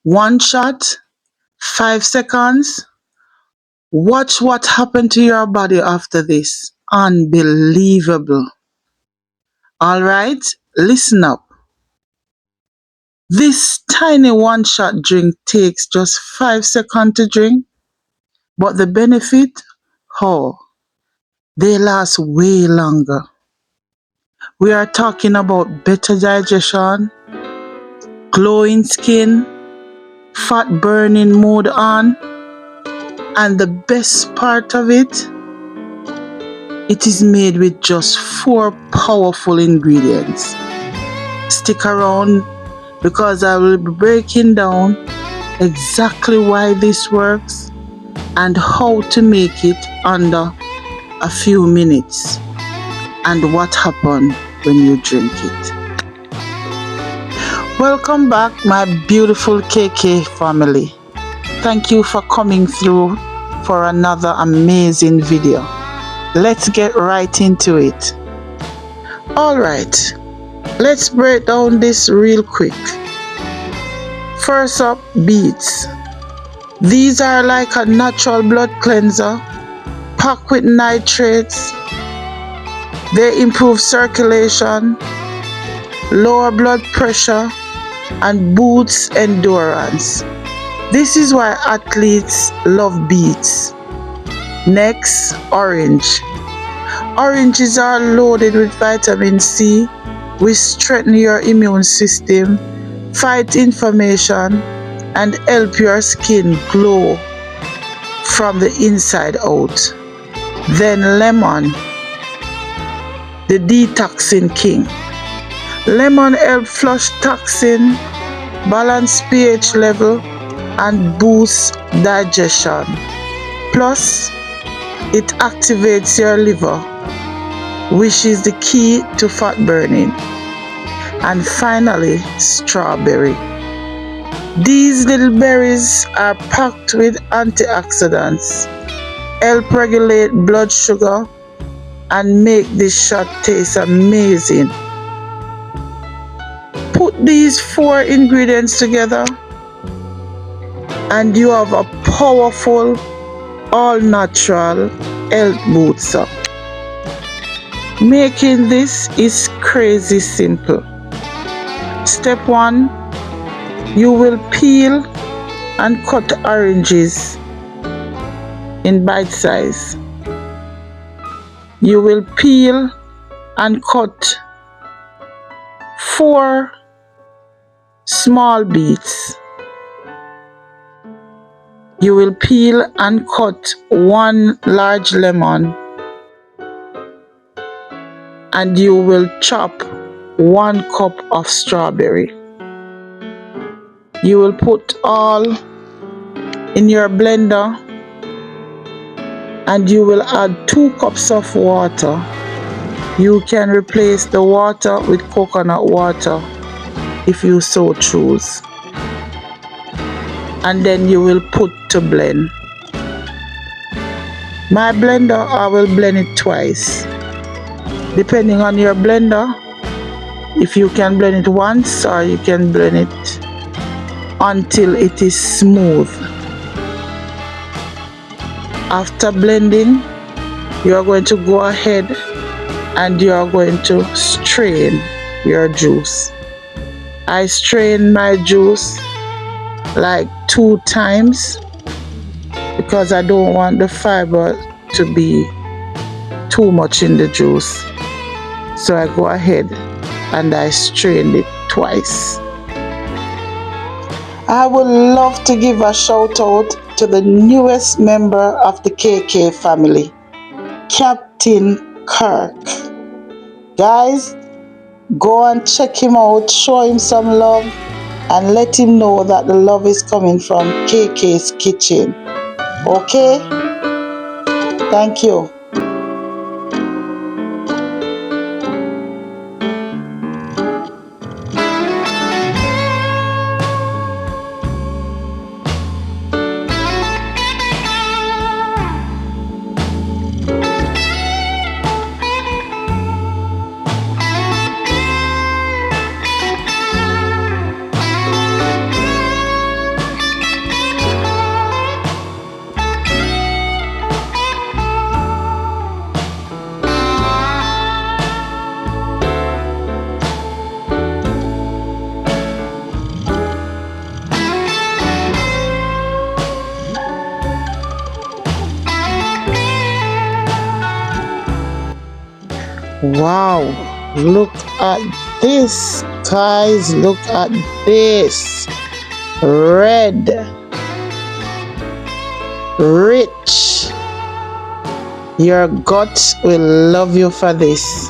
One shot, 5 seconds. Watch what happened to your body after this. Unbelievable. All right, listen up. This tiny one shot drink takes just 5 seconds to drink, but the benefit, oh, they last way longer. We are talking about better digestion, glowing skin, fat burning mode on, and the best part of it, it is made with just 4 powerful ingredients. Stick around because I will be breaking down exactly why this works and how to make it under a few minutes and what happens when you drink it. Welcome back, my beautiful KK family. Thank you for coming through for another amazing video. Let's get right into it. Alright, let's break down this real quick. First up, beets. These are like a natural blood cleanser, packed with nitrates. They improve circulation, lower blood pressure, and boost endurance. This is why athletes love beets. Next, orange. Oranges are loaded with vitamin C, which strengthen your immune system, fight inflammation, and help your skin glow from the inside out. Then lemon, the detoxing king. Lemon helps flush toxin, balance pH level, and boost digestion. Plus, it activates your liver, which is the key to fat burning. And finally, strawberry. These little berries are packed with antioxidants, help regulate blood sugar, and make this shot taste amazing. Put these 4 ingredients together and you have a powerful, all-natural health booster. Making this is crazy simple. Step 1, you will peel and cut oranges in bite size. You will peel and cut 4 small beets. You will peel and cut 1 large lemon, and you will chop 1 cup of strawberry. You will put all in your blender and you will add 2 cups of water. You can replace the water with coconut water if you so choose. And then you will put to blend. My blender, I will blend it twice. Depending on your blender, if you can blend it once or you can blend it until it is smooth. After blending, you are going to go ahead and you are going to strain your juice. I strain my juice like 2 times because I don't want the fiber to be too much in the juice. So I go ahead and I strain it twice. I would love to give a shout out to the newest member of the KK family, Captain Kirk. Guys, go and check him out, show him some love, and let him know that the love is coming from KK's Kitchen. Okay? Thank you. Wow, look at this, guys. Look at this. Red, rich. Your gut will love you for this.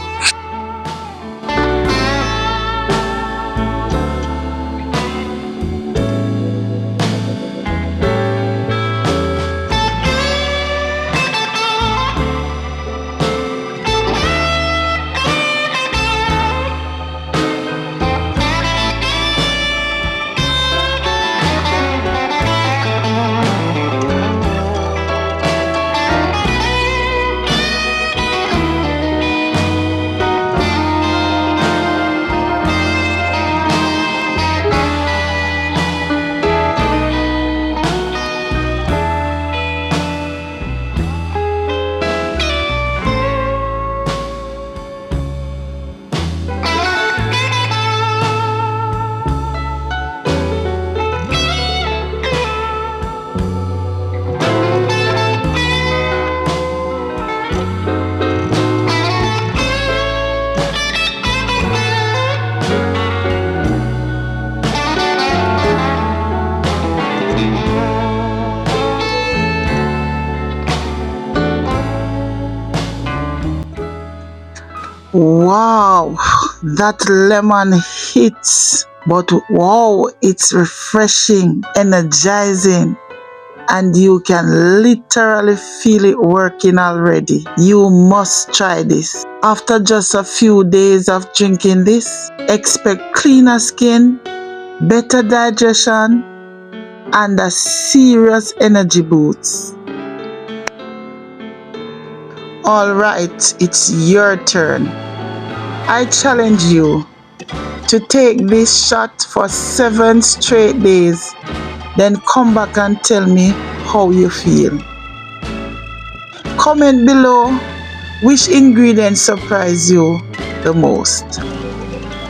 Wow, that lemon hits, but wow, it's refreshing, energizing, and you can literally feel it working already. You must try this. After just a few days of drinking this, expect cleaner skin, better digestion, and a serious energy boost. Alright, it's your turn. I challenge you to take this shot for 7 straight days, then come back and tell me how you feel. Comment below which ingredient surprised you the most.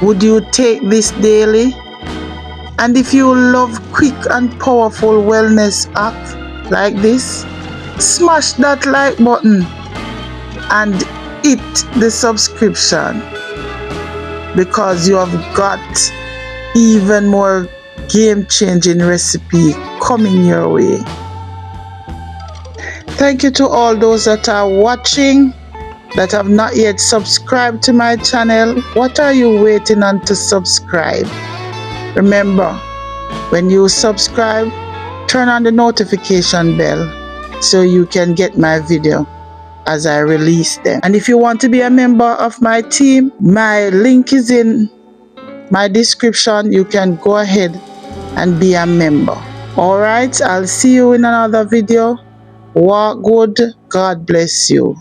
Would you take this daily? And if you love quick and powerful wellness hack like this, smash that like button and hit the subscription, because you have got even more game-changing recipe coming your way. Thank you to all those that are watching that have not yet subscribed to my channel. What are you waiting on to subscribe? Remember, when you subscribe, turn on the notification bell so you can get my video as I release them. And if you want to be a member of my team, my link is in my description. You can go ahead and be a member. Alright, I'll see you in another video. Walk good. God bless you.